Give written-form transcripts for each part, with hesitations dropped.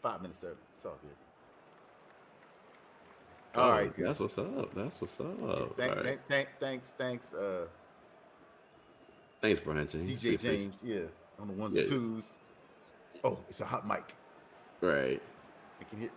5 minutes early. It's all good. All Oh, right, good. that's what's up. That's what's up. Yeah, All right. thanks, Thanks, Brian James. DJ Appreciate James. Yeah, on the ones you. and Yeah. twos. Oh, it's a hot mic. Right. I can hear.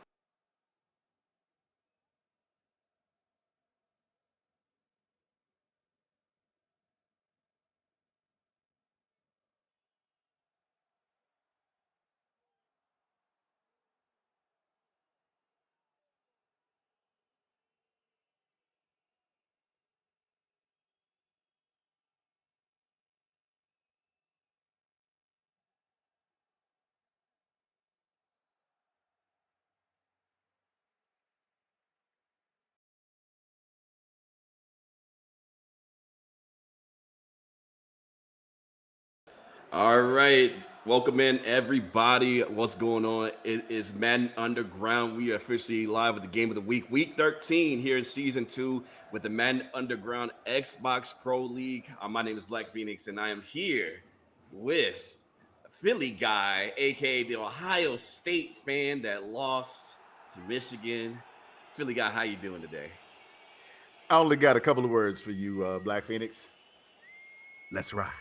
All right. Welcome in, everybody. What's going on? It is Madden Underground. We are officially live with the game of the week 13 here in season 2 with the Madden Underground Xbox Pro League. My name is Black Phoenix, and I am here with Philly guy, aka the Ohio State fan that lost to Michigan. Philly guy, how you doing today? I only got a couple of words for you, Black Phoenix. Let's ride.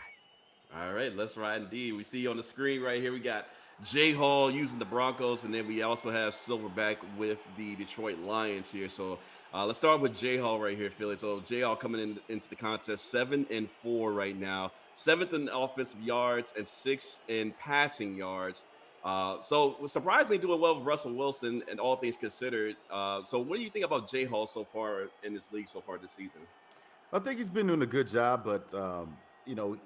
All right, let's ride indeed. We see on the screen right here, we got Jay Hall using the Broncos, and then we also have Silverback with the Detroit Lions here. So let's start with Jay Hall right here, Philly. So Jay Hall coming into the contest 7-4 right now, seventh in offensive yards and sixth in passing yards. So we're surprisingly doing well with Russell Wilson and all things considered. So what do you think about Jay Hall so far in this league so far this season? I think he's been doing a good job, but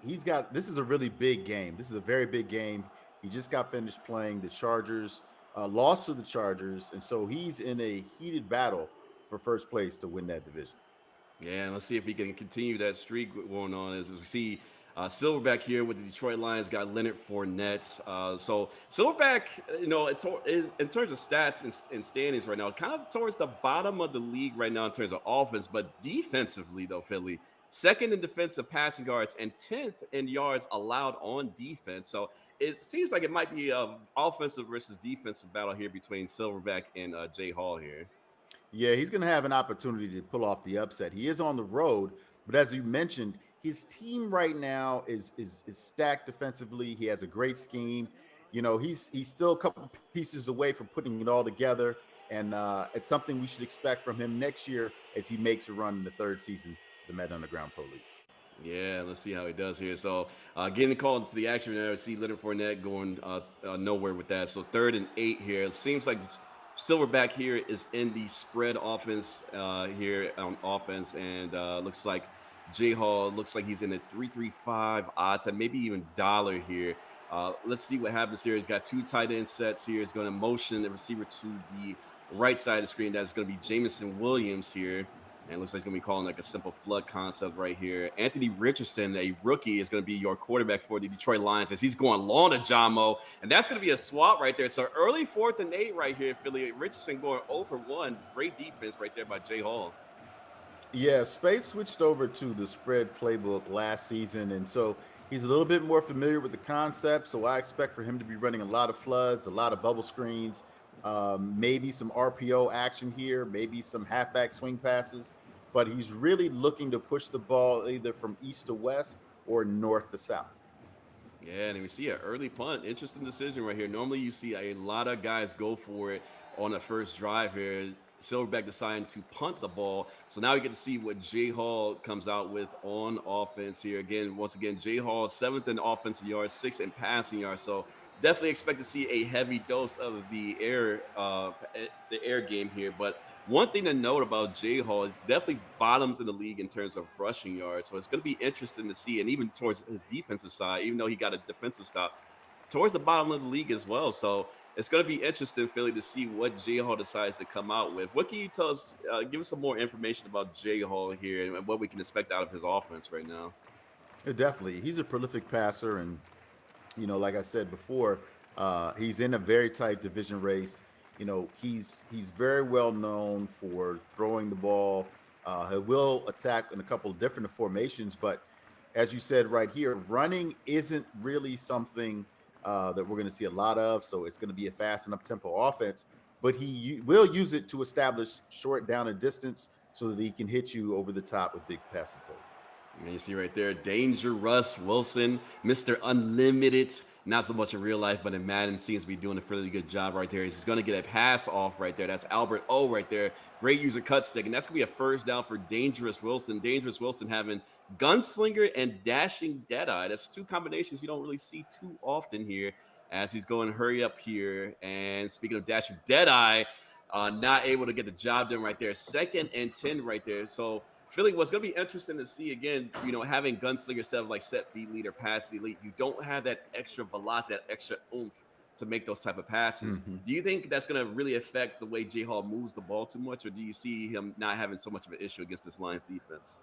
he's got this is a really big game. This is a very big game. He just got finished playing the Chargers, lost to the Chargers, and so he's in a heated battle for first place to win that division. Yeah, and let's see if he can continue that streak going on. As we see Silverback here with the Detroit Lions got Leonard Fournette. So Silverback, in terms of stats and standings right now, kind of towards the bottom of the league right now in terms of offense, but defensively though, Philly second in defensive passing yards and 10th in yards allowed on defense. So it seems like it might be a offensive versus defensive battle here between Silverback and Jay Hall here. Yeah, he's going to have an opportunity to pull off the upset. He is on the road, but as you mentioned, his team right now is stacked defensively. He has a great scheme. He's still a couple pieces away from putting it all together, and it's something we should expect from him next year as he makes a run in the third season of the Met Underground Pro League. Yeah, let's see how he does here. So, getting called into the action there, I see Leonard Fournette going nowhere with that. So, 3rd and 8 here. It seems like Silverback here is in the spread offense here on offense, and looks like J Hall looks like he's in a 3-3-5 odds and maybe even dollar here. Let's see what happens here. He's got two tight end sets here. He's going to motion the receiver to the right side of the screen. That's going to be Jamison Williams here. And looks like he's going to be calling like a simple flood concept right here. Anthony Richardson, a rookie, is going to be your quarterback for the Detroit Lions as he's going long to Jamo. And that's going to be a swap right there. So early 4th and 8 right here, Philly. Richardson going over one. Great defense right there by Jay Hall. Yeah, Space switched over to the spread playbook last season, and so he's a little bit more familiar with the concept. So I expect for him to be running a lot of floods, a lot of bubble screens, maybe some RPO action here, maybe some halfback swing passes. But he's really looking to push the ball either from east to west or north to south. Yeah, and we see an early punt. Interesting decision right here. Normally, you see a lot of guys go for it on the first drive here. Silverback deciding to punt the ball. So now we get to see what Jay Hall comes out with on offense here. Again, once again, Jay Hall, 7th in offensive yards, 6th in passing yards. So definitely expect to see a heavy dose of the air game here. But one thing to note about Jay Hall is definitely bottoms in the league in terms of rushing yards. So it's going to be interesting to see, and even towards his defensive side, even though he got a defensive stop, towards the bottom of the league as well. So it's going to be interesting, Philly, to see what Jay Hall decides to come out with. What can you tell us? Give us some more information about Jay Hall here and what we can expect out of his offense right now. Definitely, he's a prolific passer, and like I said before, he's in a very tight division race. He's very well known for throwing the ball. He will attack in a couple of different formations, but as you said right here, running isn't really something that we're going to see a lot of. So it's going to be a fast and up tempo offense, but will use it to establish short down and distance so that he can hit you over the top with big passing plays. And you see right there, Danger Russ Wilson, Mr. Unlimited. Not so much in real life, but in Madden seems to be doing a fairly good job right there. He's going to get a pass off right there. That's Albert O right there. Great user cut stick. And that's going to be a first down for Dangerous Wilson. Dangerous Wilson having gunslinger and dashing deadeye. That's two combinations you don't really see too often here as he's going hurry up here. And speaking of dashing deadeye, not able to get the job done right there. Second and 10 right there. So Philly, what's going to be interesting to see again, having gunslinger instead of like set feet lead or pass elite, you don't have that extra velocity, that extra oomph to make those type of passes. Mhm. Do you think that's going to really affect the way J Hall moves the ball too much, or do you see him not having so much of an issue against this Lions defense?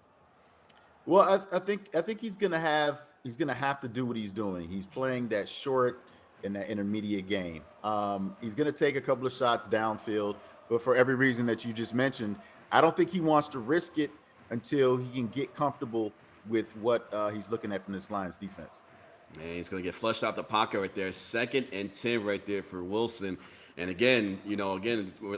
Well, I think he's gonna have to do what he's doing. He's playing that short and that intermediate game. He's gonna take a couple of shots downfield, but for every reason that you just mentioned, I don't think he wants to risk it until he can get comfortable with what he's looking at from this Lions defense. Man, he's going to get flushed out the pocket right there. Second and 10 right there for Wilson. And again,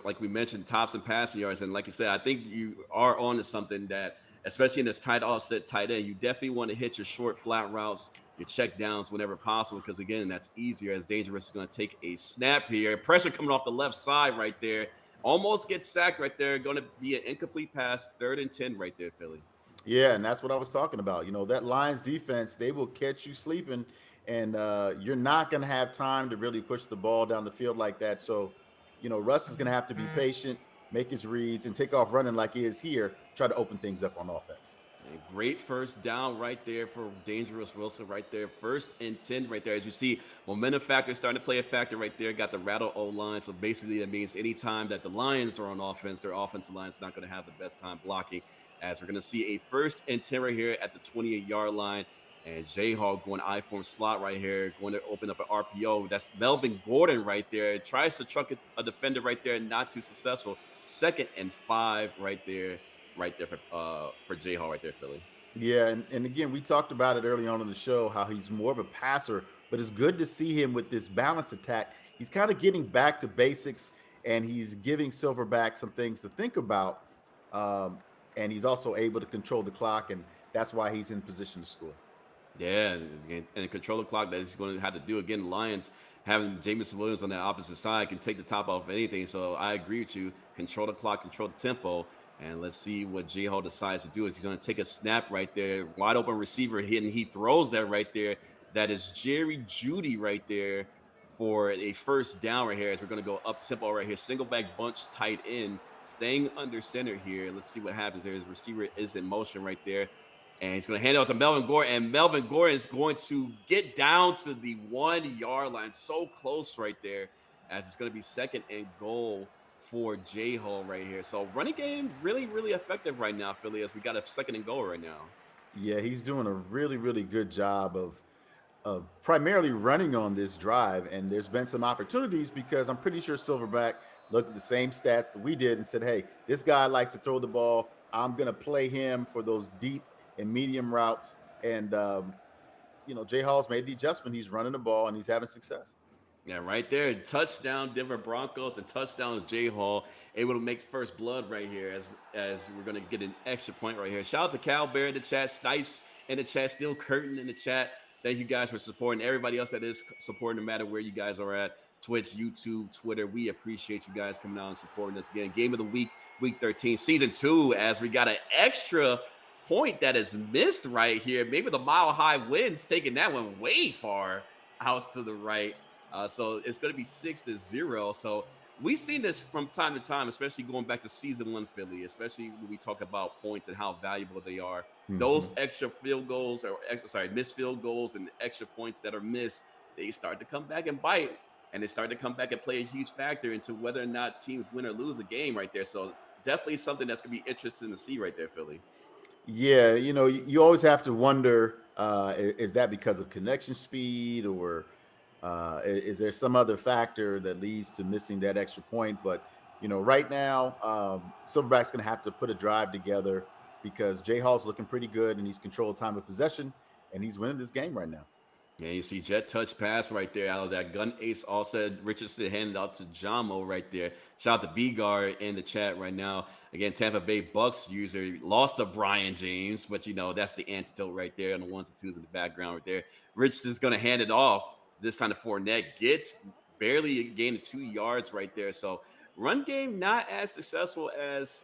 like we mentioned, tops and passing yards. And like you said, I think you are on to something that, especially in this tight offset tight end, you definitely want to hit your short flat routes, your check downs whenever possible. Because again, that's easier as Dangerous is going to take a snap here. Pressure coming off the left side right there. Almost gets sacked right there. Going to be an incomplete pass. Third and 10 right there, Philly. Yeah, and that's what I was talking about. That Lions defense, they will catch you sleeping, and you're not going to have time to really push the ball down the field like that. So, Russ is going to have to be patient, make his reads, and take off running like he is here, try to open things up on offense. And great first down right there for Dangerous Wilson right there. First and 10 right there. As you see, momentum factor starting to play a factor right there. Got the rattle O line. So basically that means anytime that the Lions are on offense, their offensive line is not going to have the best time blocking. As we're going to see a first and 10 right here at the 28-yard line. And J Hall going I-form slot right here, going to open up an RPO. That's Melvin Gordon right there. Tries to truck a defender right there, not too successful. Second and 5 right there for J Hall right there, Philly. Yeah, and again, we talked about it early on in the show how he's more of a passer, but it's good to see him with this balanced attack. He's kind of getting back to basics, and he's giving Silverback some things to think about. Um, and he's also able to control the clock, and that's why he's in position to score. Yeah, and control the clock that he's going to have to do again. Lions having Jamison Williams on that opposite side can take the top off anything. So I agree with you. Control the clock, control the tempo, and let's see what J Hall decides to do. Is he's going to take a snap right there, wide open receiver hitting. He throws that right there. That is Jerry Judy right there for a first down right here. As we're going to go up tempo right here, single back bunch tight end, staying under center here. Let's see what happens there. His receiver is in motion right there. And he's going to hand it out to Melvin Gordon. And Melvin Gordon is going to get down to the 1 yard line. So close right there. As it's going to be second and goal for J Hall right here. So running game really, really effective right now, Philly, as we got a second and goal right now. Yeah, he's doing a really, really good job of primarily running on this drive. And there's been some opportunities because I'm pretty sure Silverback looked at the same stats that we did and said, hey, this guy likes to throw the ball. I'm going to play him for those deep and medium routes. And, Jay Hall's made the adjustment. He's running the ball and he's having success. Yeah, right there. Touchdown Denver Broncos and touchdown J Hall able to make first blood right here as we're gonna get an extra point right here. Shout out to Cal Bear in the chat, Snipes in the chat, Still Curtain in the chat. Thank you guys for supporting everybody else that is supporting, no matter where you guys are at. Twitch, YouTube, Twitter. We appreciate you guys coming out and supporting us again. Game of the week, week 13, season 2, as we got an extra point that is missed right here. Maybe the mile high winds taking that one way far out to the right. So it's going to be 6-0. So we've seen this from time to time, especially going back to season 1 Philly, especially when we talk about points and how valuable they are. Those Mhm. extra field goals missed field goals and extra points that are missed, they start to come back and bite. And they start to come back and play a huge factor into whether or not teams win or lose a game right there. So it's definitely something that's going to be interesting to see right there, Philly. Yeah, you always have to wonder, is that because of connection speed or is there some other factor that leads to missing that extra point? But, right now, Silverback's going to have to put a drive together because Jay Hall's looking pretty good and he's controlled time of possession and he's winning this game right now. Yeah, you see jet touch pass right there out of that gun ace. All said Richardson handed out to Jamo right there. Shout out to B Guard in the chat right now. Again, Tampa Bay Bucks user lost to Brian James, but that's the antidote right there on the ones and twos in the background right there. Richardson's gonna hand it off this time to Fournette. Gets barely gained 2 yards right there. So run game not as successful as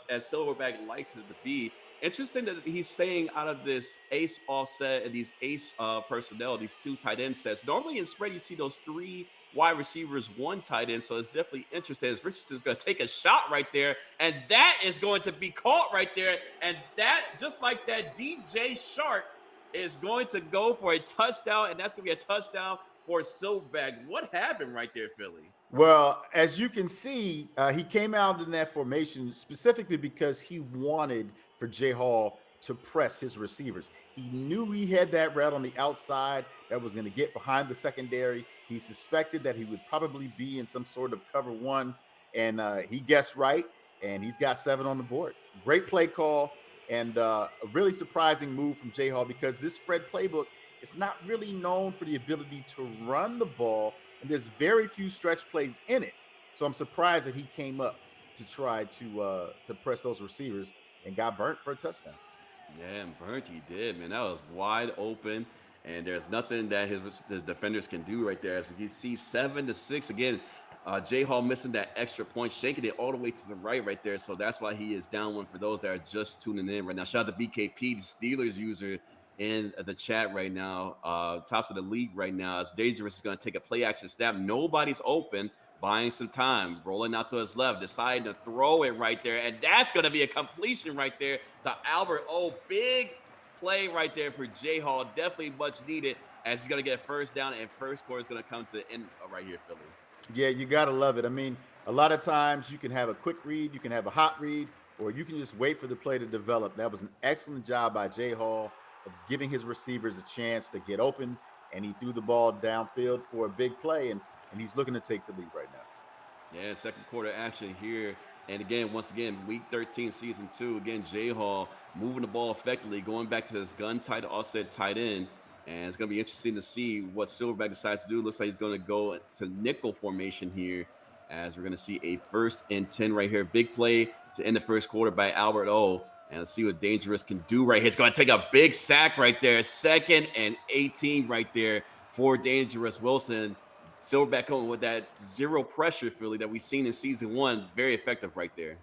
Silverback likes it to be. Interesting that he's staying out of this ace offset and these ace personnel, these two tight end sets. Normally in spread, you see those three wide receivers, one tight end. So it's definitely interesting as Richardson's going to take a shot right there. And that is going to be caught right there. And that, just like that, DJ Shark is going to go for a touchdown. And that's going to be a touchdown for Silverback. What happened right there, Philly? Well, as you can see, he came out in that formation specifically because he wanted for Jay Hall to press his receivers. He knew he had that route on the outside that was going to get behind the secondary. He suspected that he would probably be in some sort of cover one, and he guessed right, and he's got 7 on the board. Great play call, and a really surprising move from Jay Hall because this spread playbook is not really known for the ability to run the ball, and there's very few stretch plays in it. So I'm surprised that he came up to try to press those receivers and got burnt for a touchdown. Yeah, and burnt he did, man. That was wide open, and there's nothing that his defenders can do right there. As we can see, 7-6 again. Jay Hall missing that extra point, shaking it all the way to the right there. So that's why he is down one for those that are just tuning in right now. Shout out to BKP, the Steelers user in the chat right now. Tops of the league right now. As Dangerous is going to take a play action snap. Nobody's open, buying some time, rolling out to his left, deciding to throw it right there. And that's going to be a completion right there to Albert. Oh, big play right there for Jay Hall. Definitely much needed as he's going to get first down, and first quarter is going to come to the end right here, Philly. Yeah, you got to love it. I mean, a lot of times you can have a quick read, you can have a hot read, or you can just wait for the play to develop. That was an excellent job by Jay Hall of giving his receivers a chance to get open, and he threw the ball downfield for a big play, and he's looking to take the lead right now. Yeah, second quarter action here. And again, once again, week 13, season 2. Again, Jay Hall moving the ball effectively, going back to this gun tight offset tight end. And it's going to be interesting to see what Silverback decides to do. Looks like he's going to go to nickel formation here as we're going to see a 1st and 10 right here. Big play to end the first quarter by Albert O. And let's see what Dangerous can do right here. It's going to take a big sack right there. 2nd and 18 right there for Dangerous Wilson. Silverback coming with that zero pressure Philly that we've seen in season 1. Very effective right there.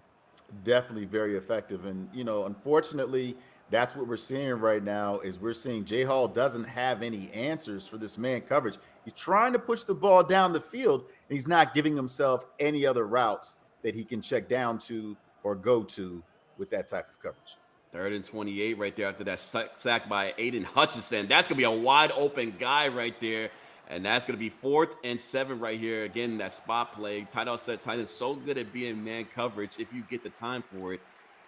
Definitely very effective. And, unfortunately, that's what we're seeing right now is we're seeing Jay Hall doesn't have any answers for this man coverage. He's trying to push the ball down the field, and he's not giving himself any other routes that he can check down to or go to with that type of coverage. 3rd and 28 right there after that sack by Aiden Hutchinson. That's going to be a wide open guy right there. And that's going to be 4th and 7 right here. Again, that spot play. Tight offset tight end so good at being man coverage if you get the time for it.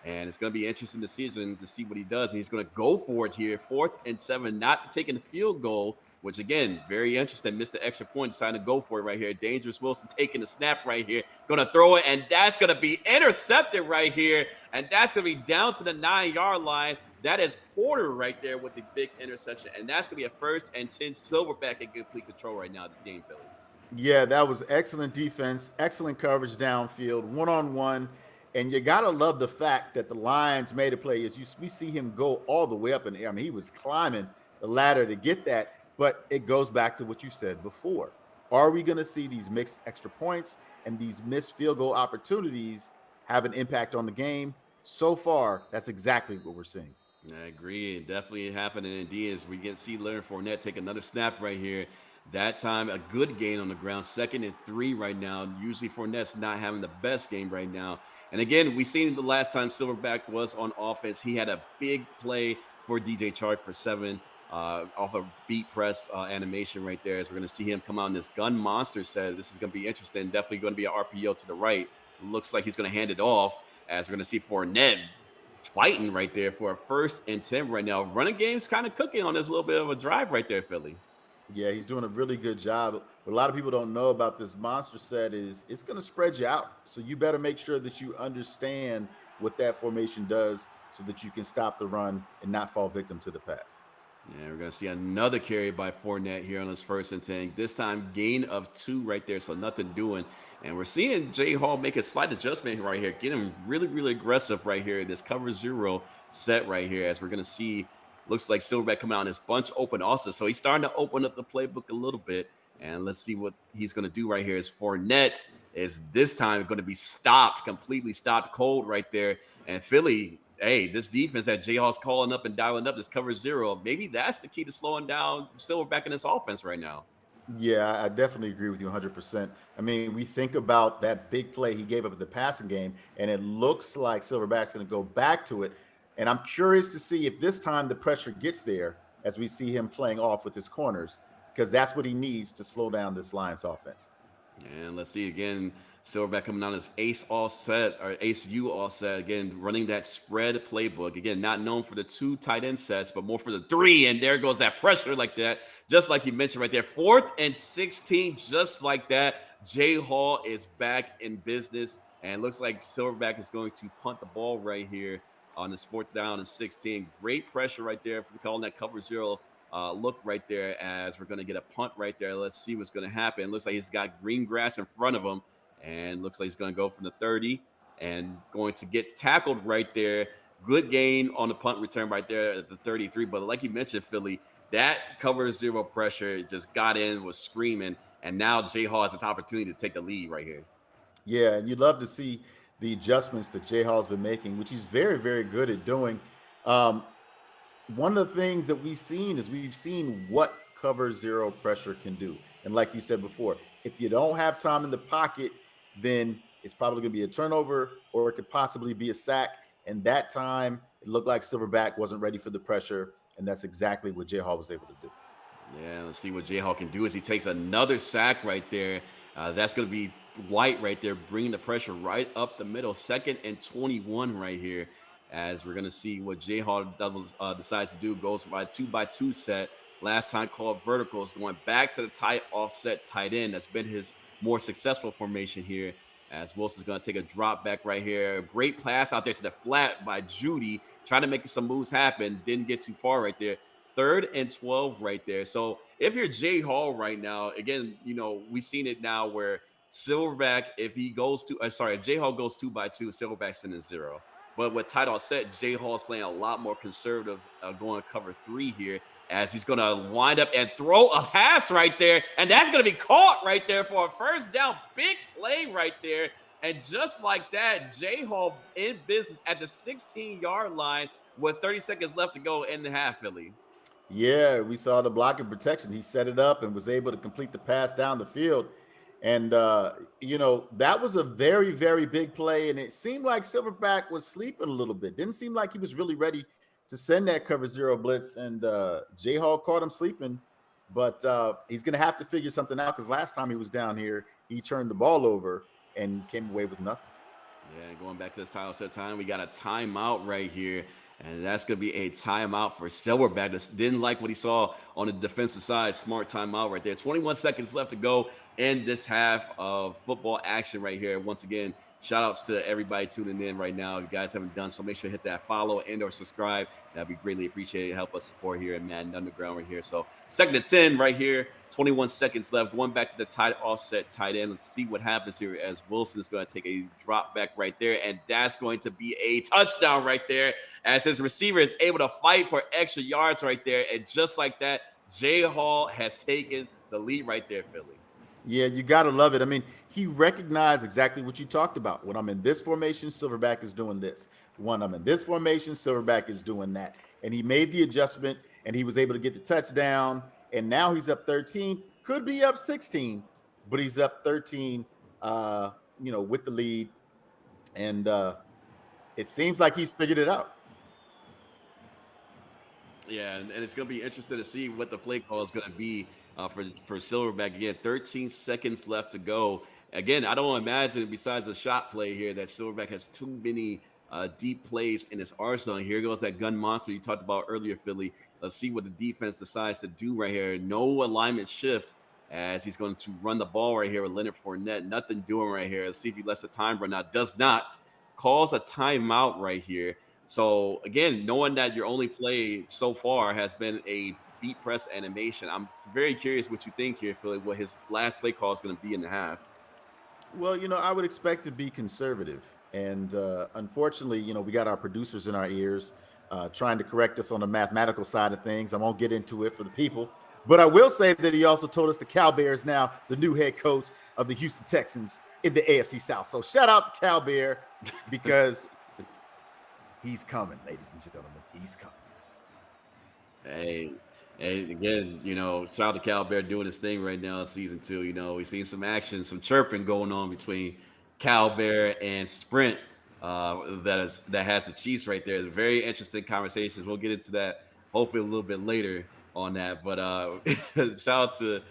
And it's going to be interesting to see what he does. And he's going to go for it here. 4th and 7, not taking the field goal, which again, very interesting. Missed the extra point, decided to go for it right here. Dangerous Wilson taking the snap right here. Going to throw it, and that's going to be intercepted right here. And that's going to be down to the 9-yard line. That is Porter right there with the big interception. And that's going to be a 1st and 10 Silverback in complete control right now, this game, Philly. Yeah, that was excellent defense, excellent coverage downfield, one-on-one. And you got to love the fact that the Lions made a play. We see him go all the way up in the air. I mean, he was climbing the ladder to get that. But it goes back to what you said before. Are we going to see these mixed extra points and these missed field goal opportunities have an impact on the game? So far, that's exactly what we're seeing. I agree. It definitely happening indeed as we get to see Leonard Fournette take another snap right here. That time, a good gain on the ground. 2nd and 3 right now. Usually Fournette's not having the best game right now. And again, we seen the last time Silverback was on offense. He had a big play for DJ Chark for 7 off a beat press animation right there. As we're going to see him come out in this gun monster set. This is going to be interesting. Definitely going to be an RPO to the right. Looks like he's going to hand it off as we're going to see Fournette fighting right there for a 1st and 10 right now. Running game's kind of cooking on this little bit of a drive right there, Philly. Yeah, he's doing a really good job. What a lot of people don't know about this monster set is it's going to spread you out. So you better make sure that you understand what that formation does so that you can stop the run and not fall victim to the pass. And we're going to see another carry by Fournette here on his first and 10. This time, gain of 2 right there, so nothing doing. And we're seeing Jay Hall make a slight adjustment right here, getting really, really aggressive right here in this cover zero set right here, as we're going to see. Looks like Silverback coming out in his bunch open also. So he's starting to open up the playbook a little bit. And let's see what he's going to do right here. Is Fournette is this time going to be stopped, completely stopped cold right there. And Philly, hey, this defense that Jay Hall's calling up and dialing up, this cover zero, maybe that's the key to slowing down Silverback in this offense right now. Yeah, I definitely agree with you 100%. I mean, we think about that big play he gave up in the passing game, and it looks like Silverback's going to go back to it. And I'm curious to see if this time the pressure gets there as we see him playing off with his corners, because that's what he needs to slow down this Lions offense. And let's see again, Silverback coming out as ace offset or ace U offset again, running that spread playbook. Again, not known for the 2 tight end sets, but more for the 3. And there goes that pressure like that, just like you mentioned right there. 4th and 16, just like that. Jay Hall is back in business, and looks like Silverback is going to punt the ball right here on this 4th down and 16. Great pressure right there for calling that cover zero look right there, as we're going to get a punt right there. Let's see what's going to happen. Looks like he's got green grass in front of him, and looks like he's going to go from the 30 and going to get tackled right there. Good gain on the punt return right there at the 33. But like you mentioned, Philly, that cover zero pressure just got in, was screaming, and now Jay Hall has an opportunity to take the lead right here. Yeah, and you'd love to see the adjustments that Jay Hall's been making, which he's very, very good at doing. Um, One of the things that we've seen is we've seen what cover zero pressure can do. And like you said before, if you don't have time in the pocket, then it's probably going to be a turnover or it could possibly be a sack. And that time, it looked like Silverback wasn't ready for the pressure. And that's exactly what Jay Hall was able to do. Yeah, let's see what Jayhawk can do as he takes another sack right there. That's going to be White right there, bringing the pressure right up the middle. 2nd and 21 right here, as we're going to see what Jayhawk doubles decides to do. Goes by 2 set. Last time called verticals, going back to the tight offset tight end. That's been his more successful formation here. As Wilson's going to take a drop back right here. A great pass out there to the flat by Judy, trying to make some moves happen. Didn't get too far right there. 3rd and 12 right there. So if you're Jay Hall right now, again, we've seen it now where Silverback, if he goes to, sorry, if Jay Hall goes 2 by 2, Silverback's sending 0. But with tight offset, Jay Hall's playing a lot more conservative, going cover 3 here, as he's going to wind up and throw a pass right there. And that's going to be caught right there for a first down. Big play right there. And just like that, Jay Hall in business at the 16-yard line with 30 seconds left to go in the half, Philly. Yeah, we saw the blocking protection. He set it up and was able to complete the pass down the field. And, that was a very, very big play. And it seemed like Silverback was sleeping a little bit. Didn't seem like he was really ready to send that cover zero blitz. And J Hall caught him sleeping. But he's going to have to figure something out because last time he was down here, he turned the ball over and came away with nothing. Yeah, going back to this title set time, we got a timeout right here. And that's going to be a timeout for Silverback. That didn't like what he saw on the defensive side. Smart timeout right there. 21 seconds left to go in this half of football action right here. Once again, shout outs to everybody tuning in right now. If you guys haven't done so, make sure to hit that follow and or subscribe. That'd be greatly appreciated. Help us support here at Madden Underground right here. So 2nd and 10 right here. 21 seconds left. Going back to the tight offset tight end. Let's see what happens here, as Wilson is going to take a drop back right there. And that's going to be a touchdown right there, as his receiver is able to fight for extra yards right there. And just like that, Jay Hall has taken the lead right there, Philly. Yeah, you got to love it. I mean, he recognized exactly what you talked about. When I'm in this formation, Silverback is doing this. When I'm in this formation, Silverback is doing that. And he made the adjustment and he was able to get the touchdown. And now he's up 13, could be up 16, but he's up 13, with the lead. And it seems like he's figured it out. Yeah, and it's going to be interesting to see what the play call is going to be for Silverback. Again, 13 seconds left to go. Again, I don't imagine, besides a shot play here, that Silverback has too many deep plays in his arsenal. And here goes that gun monster you talked about earlier, Philly. Let's see what the defense decides to do right here. No alignment shift, as he's going to run the ball right here with Leonard Fournette. Nothing doing right here. Let's see if he lets the time run out. Does not. Calls a timeout right here. So again, knowing that your only play so far has been a beat press animation, I'm very curious what you think here, Philly. What his last play call is going to be in the half. Well, I would expect to be conservative. And unfortunately, we got our producers in our ears trying to correct us on the mathematical side of things. I won't get into it for the people. But I will say that he also told us the Cal Bear is now the new head coach of the Houston Texans in the AFC South. So shout out to Cal Bear because he's coming, ladies and gentlemen. He's coming. Hey, and again, shout out to Cal Bear doing his thing right now in season two. We've seen some action, some chirping going on between Cal Bear and Sprint. That has the Chiefs right there. Very interesting conversations. We'll get into that hopefully a little bit later on that. But shout out to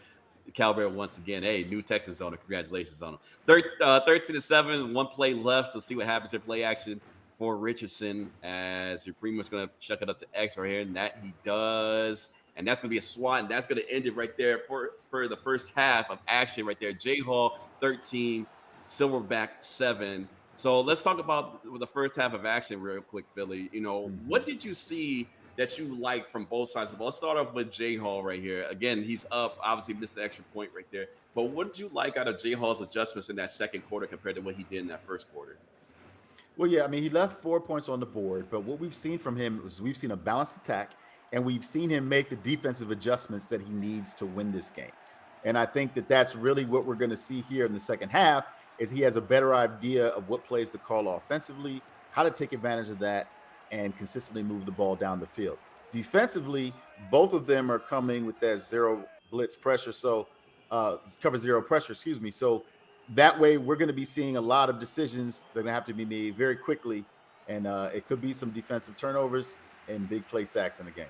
Cal Bear once again. Hey, new Texans owner. Congratulations on him. 13-7, one play left. Let's see what happens in play action for Richardson as you're pretty much going to chuck it up to X right here. And that he does. And that's going to be a swat. And that's going to end it right there for the first half of action right there. J Hall 13, Silverback 7. So let's talk about the first half of action real quick, Philly. What Mhm. did you see that you like from both sides of the ball? Let's start off with J Hall right here. Again, he's up, obviously missed the extra point right there. But what did you like out of J Hall's adjustments in that second quarter compared to what he did in that first quarter? Well, yeah, I mean, he left 4 points on the board, but what we've seen from him is we've seen a balanced attack and we've seen him make the defensive adjustments that he needs to win this game. And I think that that's really what we're going to see here in the second half is he has a better idea of what plays to call offensively, how to take advantage of that and consistently move the ball down the field. Defensively, both of them are coming with that zero blitz pressure. So cover zero pressure, excuse me. So that way we're going to be seeing a lot of decisions that are going to have to be made very quickly and it could be some defensive turnovers and big play sacks in the game.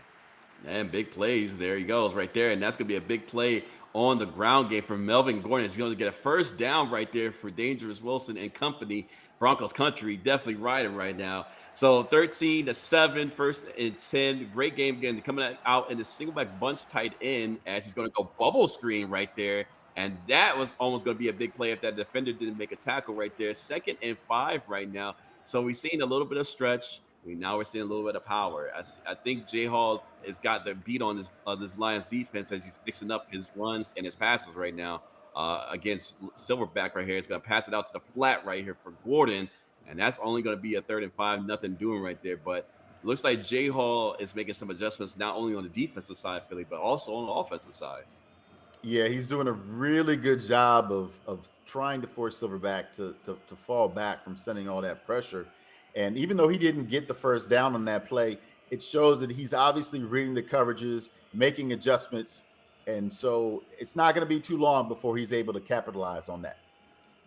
And big plays. There he goes right there. And that's going to be a big play on the ground game for Melvin Gordon. He's going to get a first down right there for Dangerous Wilson and company. Broncos country definitely riding right now. So 13-7, first and 10. Great game again. Coming out in the single back bunch tight end as he's going to go bubble screen right there. And that was almost going to be a big play if that defender didn't make a tackle right there. 2nd and 5 right now. So we've seen a little bit of stretch. We're seeing a little bit of power. I think Jay Hall has got the beat on this Lions defense as he's mixing up his runs and his passes right now against Silverback right here. He's going to pass it out to the flat right here for Gordon, and that's only going to be a 3rd and 5, nothing doing right there. But it looks like Jay Hall is making some adjustments not only on the defensive side, Philly, but also on the offensive side. Yeah, he's doing a really good job of trying to force Silverback to fall back from sending all that pressure. And even though he didn't get the first down on that play, it shows that he's obviously reading the coverages, making adjustments. And so it's not going to be too long before he's able to capitalize on that.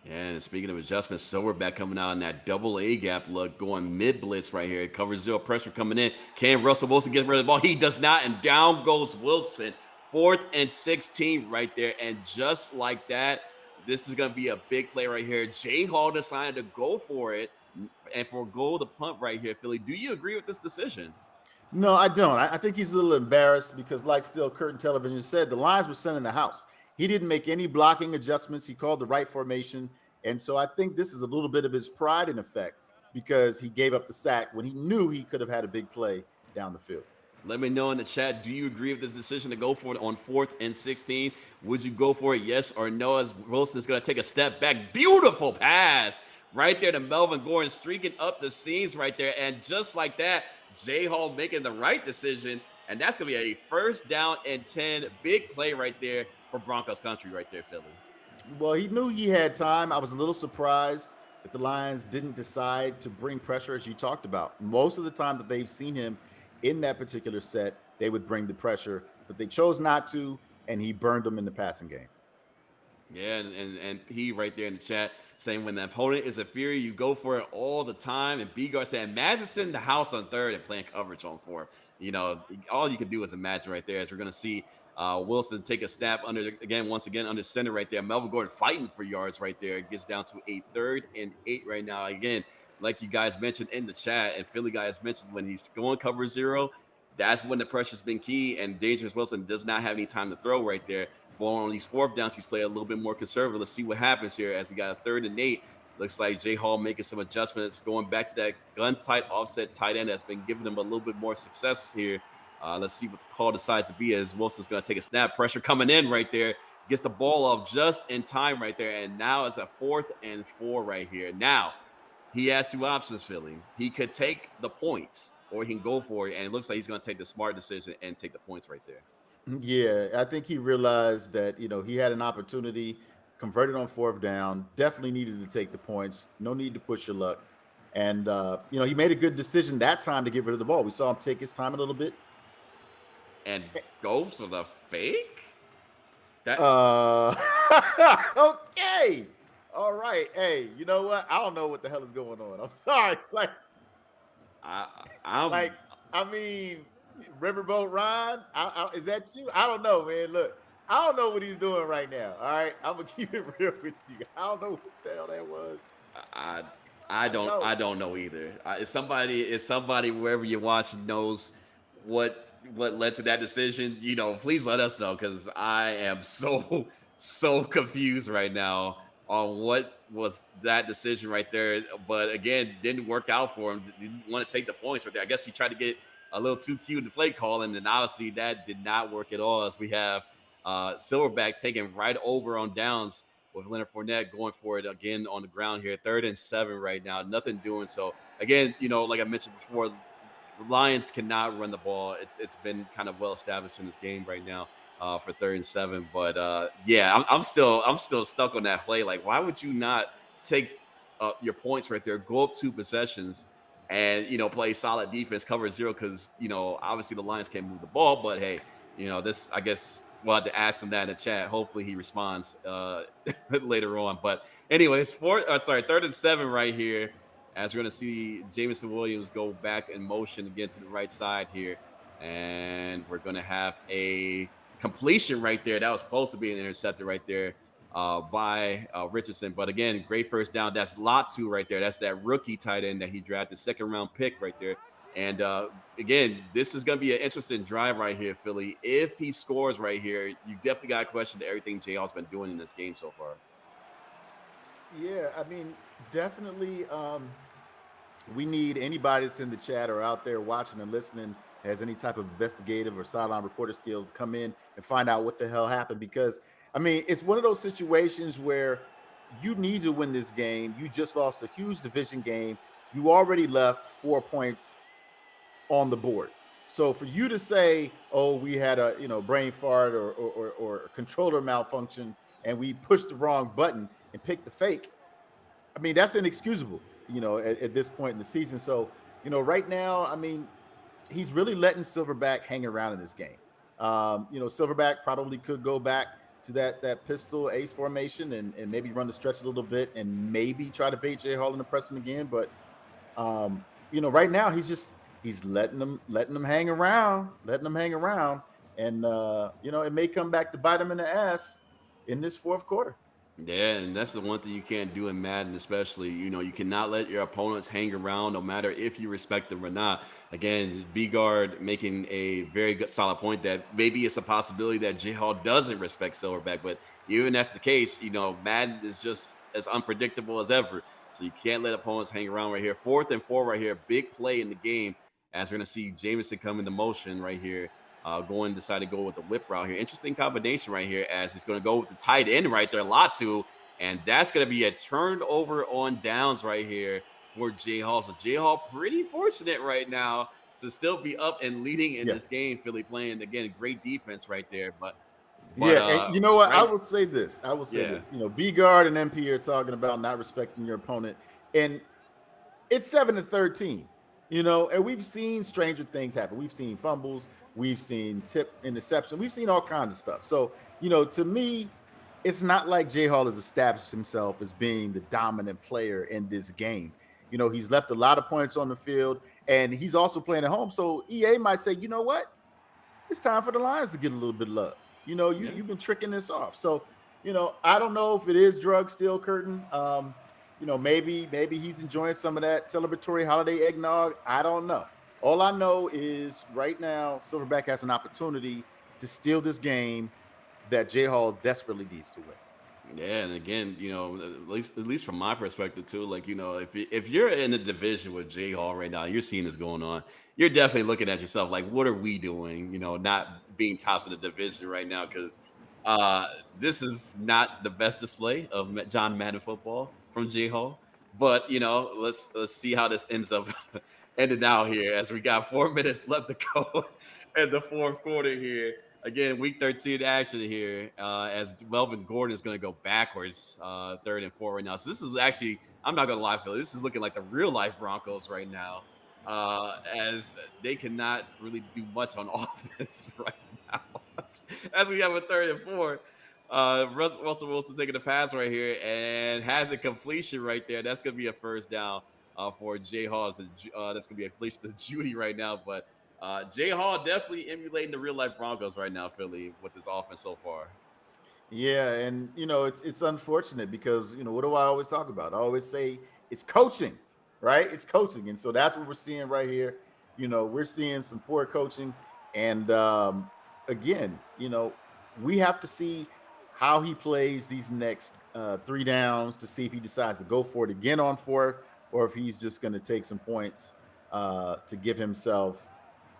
And speaking of adjustments, Silverback coming out in that double A gap look, going mid blitz right here. Cover zero pressure coming in. Can Russell Wilson get rid of the ball? He does not, and down goes Wilson. 4th and 16 right there. And just like that, this is going to be a big play right here. Jay Hall decided to go for it and forego the punt right here, Philly. Do you agree with this decision? No, I don't. I think he's a little embarrassed because, like Still Curtain Television said, the Lions were sent in the house. He didn't make any blocking adjustments. He called the right formation. And so I think this is a little bit of his pride in effect because he gave up the sack when he knew he could have had a big play down the field. Let me know in the chat. Do you agree with this decision to go for it on 4th and 16? Would you go for it, yes or no? As Wilson is going to take a step back. Beautiful pass right there to Melvin Gordon, streaking up the seams right there. And just like that, J Hall making the right decision. And that's going to be a 1st down and 10. Big play right there for Broncos country right there, Philly. Well, he knew he had time. I was a little surprised that the Lions didn't decide to bring pressure, as you talked about. Most of the time that they've seen him in that particular set, they would bring the pressure, but they chose not to, and he burned them in the passing game. Yeah, and he right there in the chat saying when the opponent is inferior, you go for it all the time. And B guard said, imagine sitting the house on 3rd and playing coverage on 4th. All you can do is imagine right there as we're gonna see Wilson take a snap once again under center right there. Melvin Gordon fighting for yards right there. It gets down to a 3rd and 8 right now. Again, like you guys mentioned in the chat, and Philly guys mentioned when he's going cover zero, that's when the pressure's been key. And Dangerous Wilson does not have any time to throw right there. But on these 4th downs, he's played a little bit more conservative. Let's see what happens here as we got a 3rd and 8. Looks like Jay Hall making some adjustments, going back to that gun tight offset tight end that's been giving them a little bit more success here. Let's see what the call decides to be as Wilson's going to take a snap. Pressure coming in right there. Gets the ball off just in time right there. And now it's a 4th and 4 right here. Now, he has two options, Philly. He could take the points or he can go for it. And it looks like he's going to take the smart decision and take the points right there. Yeah, I think he realized that he had an opportunity, converted on fourth down. Definitely needed to take the points. No need to push your luck, and he made a good decision that time to get rid of the ball. We saw him take his time a little bit. And go for the fake? That Uh, okay, all right. Hey, you know what? I don't know what the hell is going on. I'm sorry. I I'm Like, I mean, Riverboat Ron. Is that you? I don't know, man. Look, I don't know what he's doing right now. All right, I'm gonna keep it real with you. I don't know what the hell that was. I I don't I know. don't know either. If somebody wherever you watch knows what led to that decision, please let us know because I am so so confused right now on what was that decision right there. But again, didn't work out for him. Didn't want to take the points right there. I guess he tried to get a little too cute in the play call, and then obviously that did not work at all. As we have Silverback taking right over on downs with Leonard Fournette going for it again on the ground here. 3rd and 7 right now. Nothing doing. So again, like I mentioned before, the Lions cannot run the ball. It's been kind of well established in this game right now for 3rd and 7. But yeah, I'm still stuck on that play. Like, why would you not take your points right there, go up 2 possessions, and play solid defense, cover zero? Because obviously the Lions can't move the ball. But hey, this I guess we'll have to ask him that in the chat. Hopefully he responds later on. But anyways, 3rd and 7 right here as we're going to see Jameson Williams go back in motion again to the right side here. And we're going to have a completion right there. That was close to being intercepted right there by Richardson. But again, great first down. That's Latu right there. That's that rookie tight end that he drafted, 2nd-round pick right there. And again, this is going to be an interesting drive right here, Philly. If he scores right here, you definitely got to question everything J. Hall's been doing in this game so far. Yeah, I mean, definitely. We need anybody that's in the chat or out there watching and listening has any type of investigative or sideline reporter skills to come in and find out what the hell happened. Because I mean, it's one of those situations where you need to win this game. You just lost a huge division game. You already left 4 points on the board. So for you to say, "Oh, we had a brain fart or a controller malfunction and we pushed the wrong button and picked the fake," I mean, that's inexcusable, at this point in the season. So, right now, I mean, he's really letting Silverback hang around in this game. Silverback probably could go back to that pistol ace formation and maybe run the stretch a little bit and maybe try to bait Jay Hall in the pressing again. But right now he's letting them hang around, and it may come back to bite him in the ass in this fourth quarter. Yeah, and that's the one thing you can't do in Madden, especially. You cannot let your opponents hang around, no matter if you respect them or not. Again, B guard making a very good solid point that maybe it's a possibility that J Hall doesn't respect Silverback, but even that's the case, Madden is just as unpredictable as ever. So you can't let opponents hang around right here. 4th and 4 right here, big play in the game as we're gonna see Jameson come into motion right here. Decide to go with the whip route here. Interesting combination right here as he's going to go with the tight end right there, Latu. And that's going to be a turnover on downs right here for J Hall. So J Hall pretty fortunate right now to still be up and leading in Yeah. this game. Philly playing, again, great defense right there. But Yeah, and you know what? I right, will say this. I will say yeah. this. B guard and MP are talking about not respecting your opponent, and it's 7-13. And we've seen stranger things happen. We've seen fumbles, we've seen tip interception, we've seen all kinds of stuff. So, to me, it's not like Jay Hall has established himself as being the dominant player in this game. He's left a lot of points on the field, and he's also playing at home. So EA might say, you know what? It's time for the Lions to get a little bit of love. Yeah. You've been tricking this off. So, I don't know if it is drug still, Curtin. Maybe he's enjoying some of that celebratory holiday eggnog. I don't know. All I know is right now, Silverback has an opportunity to steal this game that Jay Hall desperately needs to win. Yeah, and again, at least from my perspective too, like if you're in a division with J Hall right now, you're seeing this going on. You're definitely looking at yourself like, what are we doing? Not being tops of the division right now because uh, this is not the best display of John Madden football from J Hall. But let's see how this ends up ending out here as we got 4 minutes left to go in the fourth quarter here. Again, week 13 action here, as Melvin Gordon is going to go backwards, third and four right now. So this is actually, I'm not going to lie, Phil, this is looking like the real life Broncos right now, as they cannot really do much on offense right now. As we have a third and four, Russell Wilson taking the pass right here and has a completion right there. That's going to be a first down for Jay Hall. That's going to be a completion to Judy right now, but Jay Hall definitely emulating the real life Broncos right now, Philly, with this offense so far. Yeah, and it's unfortunate because what do I always talk about? I always say it's coaching, right? It's coaching, and so that's what we're seeing right here. We're seeing some poor coaching, and again, we have to see how he plays these next three downs to see if he decides to go for it again on fourth, or if he's just going to take some points to give himself,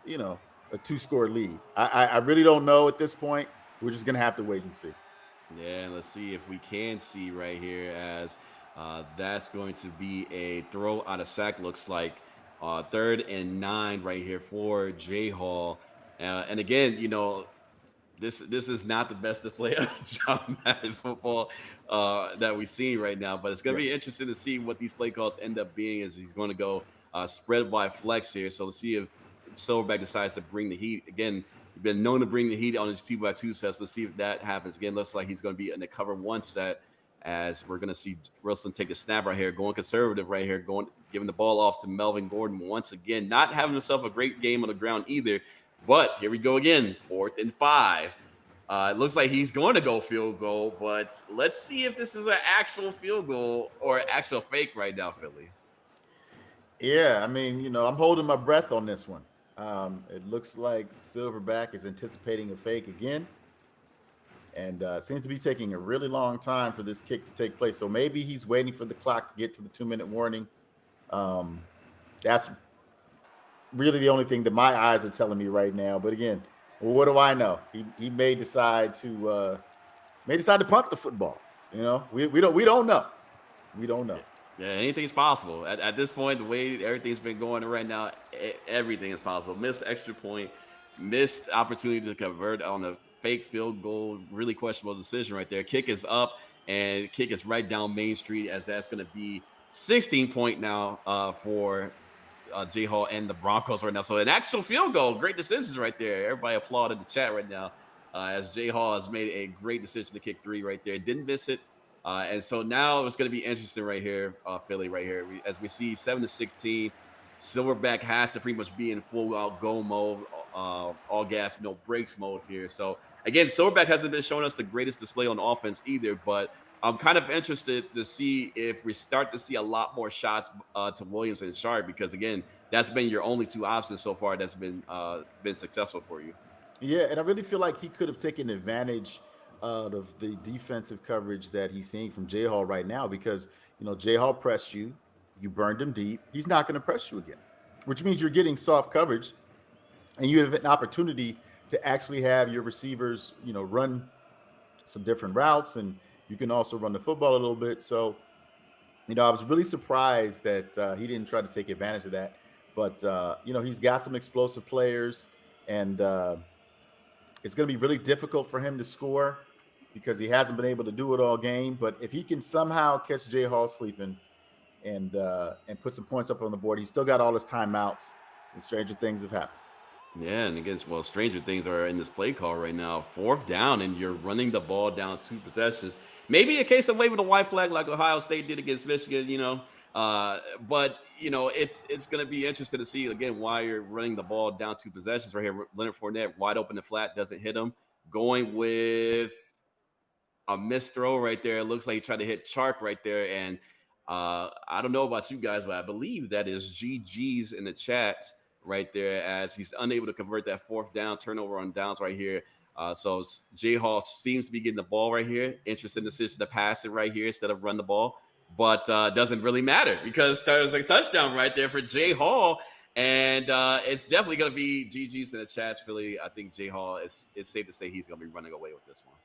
you know, a two-score lead. I really don't know at this point. We're just going to have to wait and see. Yeah, and let's see if we can see right here as that's going to be a throw out of sack. Looks like third and nine right here for Jay Hall. And again, this is not the best display of John Madden football that we see right now, but it's going to Yeah. be interesting to see what these play calls end up being as he's going to go spread wide flex here. So let's see if Silverback decides to bring the heat again. He's been known to bring the heat on his 2x2 sets. Let's see if that happens again. Looks like he's going to be in the cover one set as we're going to see Wilson take a snap right here, going conservative right here, going giving the ball off to Melvin Gordon once again, not having himself a great game on the ground either. But here we go again, 4th and 5. It looks like he's going to go field goal, but let's see if this is an actual field goal or actual fake right now, Philly. Yeah, I mean, I'm holding my breath on this one. It looks like Silverback is anticipating a fake again, and seems to be taking a really long time for this kick to take place. So maybe he's waiting for the clock to get to the 2-minute warning. Um, that's really the only thing that my eyes are telling me right now. But again, what do I know? He may decide to punt the football. We don't know. We don't Yeah, know. yeah, anything's possible. At this point, the way everything's been going right now, everything is possible. Missed extra point, missed opportunity to convert on a fake field goal, really questionable decision right there. Kick is up and kick is right down Main Street as that's going to be 16 point now for J Hall and the Broncos right now. So an actual field goal, great decisions right there. Everybody applaud in the chat right now as J Hall has made a great decision to kick three right there. Didn't miss it. And so now it's going to be interesting right here, Philly right here. As we see 7-16, Silverback has to pretty much be in full out go mode, all gas, no brakes mode here. So again, Silverback hasn't been showing us the greatest display on offense either, but I'm kind of interested to see if we start to see a lot more shots to Williams and Sharp because again, that's been your only two options so far that's been successful for you. Yeah, and I really feel like he could have taken advantage of the defensive coverage that he's seeing from J Hall right now because J Hall pressed you, you burned him deep. He's not going to press you again, which means you're getting soft coverage, and you have an opportunity to actually have your receivers, run some different routes, and you can also run the football a little bit. So, I was really surprised that he didn't try to take advantage of that. But he's got some explosive players, and it's going to be really difficult for him to score because he hasn't been able to do it all game. But if he can somehow catch Jay Hall sleeping and put some points up on the board, he's still got all his timeouts, and stranger things have happened. Yeah, and against stranger things are in this play call right now. Fourth down, and you're running the ball down two possessions. Maybe a case of waving a white flag like Ohio State did against Michigan, But it's going to be interesting to see again why you're running the ball down two possessions right here. Leonard Fournette wide open and flat doesn't hit him. Going with a missed throw right there. It looks like he tried to hit Chark right there. And I don't know about you guys, but I believe that is GG's in the chat right there as he's unable to convert that fourth down turnover on downs right here. Jay Hall seems to be getting the ball right here. Interesting decision to pass it right here instead of run the ball, but doesn't really matter because there's a touchdown right there for Jay Hall. And it's definitely going to be GG's in the chats, Philly. I think Jay Hall is safe to say he's going to be running away with this one.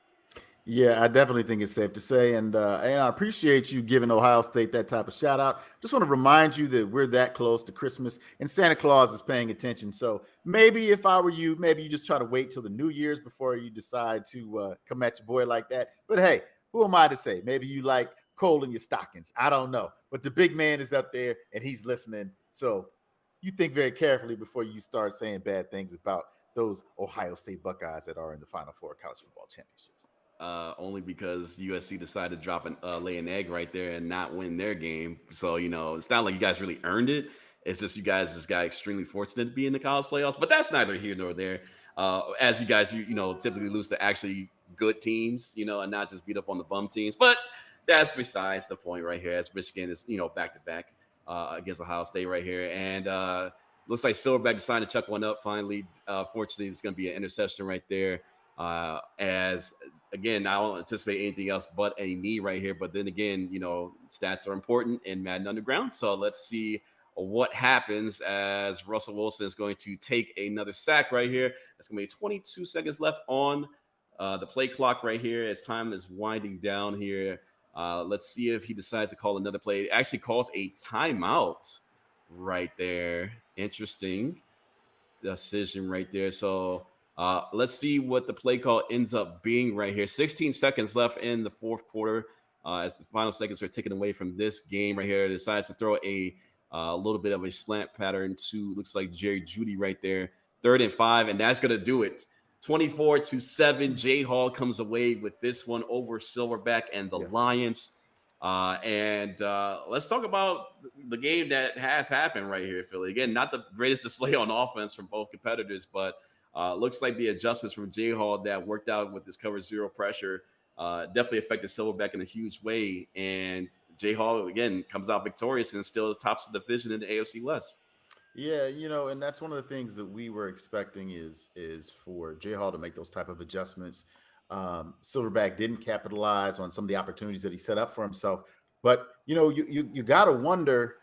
Yeah, I definitely think it's safe to say, and I appreciate you giving Ohio State that type of shout out. Just want to remind you that we're that close to Christmas, and Santa Claus is paying attention. So maybe if I were you, maybe you just try to wait till the New Year's before you decide to come at your boy like that. But hey, who am I to say? Maybe you like coal in your stockings. I don't know, but the big man is up there and he's listening. So you think very carefully before you start saying bad things about those Ohio State Buckeyes that are in the Final Four college football championships. Only because USC decided to drop lay an egg right there and not win their game. So it's not like you guys really earned it. It's just you guys just got extremely fortunate to be in the college playoffs. But that's neither here nor there. As you guys typically lose to actually good teams, and not just beat up on the bum teams. But that's besides the point right here. As Michigan is back to back against Ohio State right here, and looks like Silverback decided to chuck one up finally. Fortunately, it's going to be an interception right there. As again, I don't anticipate anything else but a knee right here. But then again, stats are important in Madden Underground. So let's see what happens as Russell Wilson is going to take another sack right here. That's going to be 22 seconds left on the play clock right here as time is winding down here. Let's see if he decides to call another play. It actually calls a timeout right there. Interesting decision right there. So let's see what the play call ends up being right here. 16 seconds left in the fourth quarter as the final seconds are taken away from this game right here. It decides to throw a little bit of a slant pattern to looks like Jerry Judy right there. 3rd and 5, and that's going to do it. 24-7. Jay Hall comes away with this one over Silverback and the Lions. And let's talk about the game that has happened right here, Philly. Again, not the greatest display on offense from both competitors, but looks like the adjustments from Jay Hall that worked out with this cover zero pressure definitely affected Silverback in a huge way. And Jay Hall, again, comes out victorious and still tops the division in the AFC West. Yeah, and that's one of the things that we were expecting is for Jay Hall to make those type of adjustments. Silverback didn't capitalize on some of the opportunities that he set up for himself. But you got to wonder,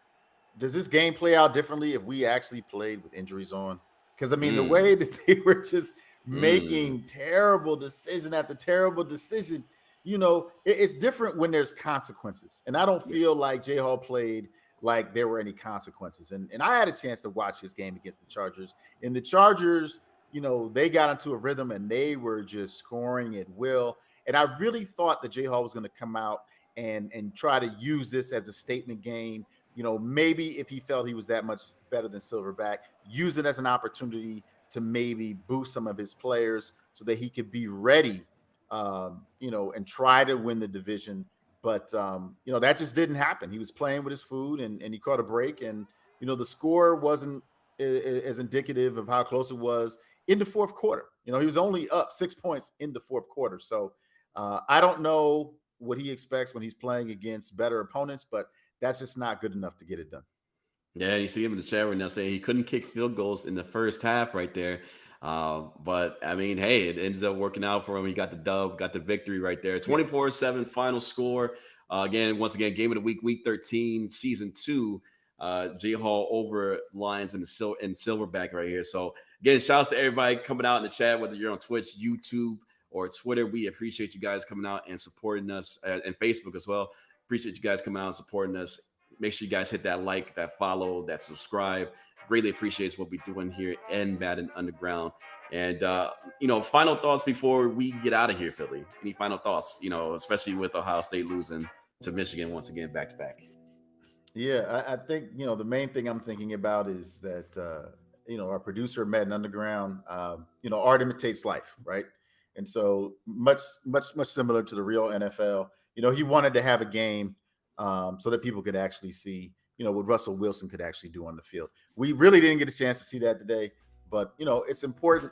does this game play out differently if we actually played with injuries on? Because I mean, the way that they were just making terrible decision after terrible decision, it's different when there's consequences. And I don't feel like Jay Hall played like there were any consequences. And I had a chance to watch his game against the Chargers. And the Chargers, they got into a rhythm and they were just scoring at will. And I really thought that Jay Hall was going to come out and try to use this as a statement game. Maybe if he felt he was that much better than Silverback, use it as an opportunity to maybe boost some of his players so that he could be ready, and try to win the division. But, that just didn't happen. He was playing with his food and he caught a break. And, the score wasn't as indicative of how close it was in the fourth quarter. He was only up 6 points in the fourth quarter. So I don't know what he expects when he's playing against better opponents, but that's just not good enough to get it done. Yeah, you see him in the chat right now saying he couldn't kick field goals in the first half right there. But I mean, hey, it ends up working out for him. He got the dub, got the victory right there. 24-7 final score. Once again, game of the week 13, season 2. Jay Hall over Lions and Silverback right here. So again, shouts to everybody coming out in the chat, whether you're on Twitch, YouTube, or Twitter. We appreciate you guys coming out and supporting us, and Facebook as well. Appreciate you guys coming out and supporting us. Make sure you guys hit that like, that follow, that subscribe. Greatly appreciates what we're doing here in Madden Underground. And, final thoughts before we get out of here, Philly. Any final thoughts, especially with Ohio State losing to Michigan once again, back to back? Yeah, I think, the main thing I'm thinking about is that, our producer, Madden Underground, art imitates life, right? And so much similar to the real NFL, he wanted to have a game so that people could actually see, what Russell Wilson could actually do on the field. We really didn't get a chance to see that today, but, it's important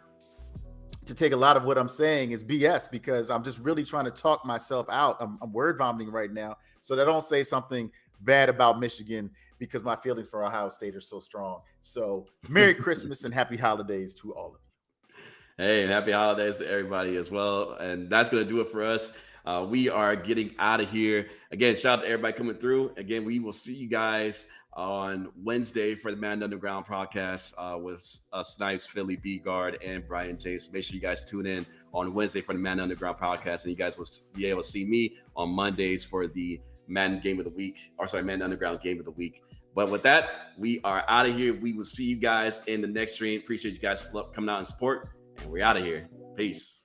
to take a lot of what I'm saying is BS because I'm just really trying to talk myself out. I'm word vomiting right now so that I don't say something bad about Michigan because my feelings for Ohio State are so strong. So Merry Christmas and happy holidays to all of you. Hey, happy holidays to everybody as well. And that's going to do it for us. We are getting out of here. Again, shout out to everybody coming through. Again, we will see you guys on Wednesday for the Man Underground podcast with Snipes, Philly, B Guard, and Brian James. Make sure you guys tune in on Wednesday for the Man Underground podcast. And you guys will be able to see me on Mondays for the Man Game of the Week, or sorry, Man Underground Game of the Week. But with that, we are out of here. We will see you guys in the next stream. Appreciate you guys coming out and support. And we're out of here. Peace.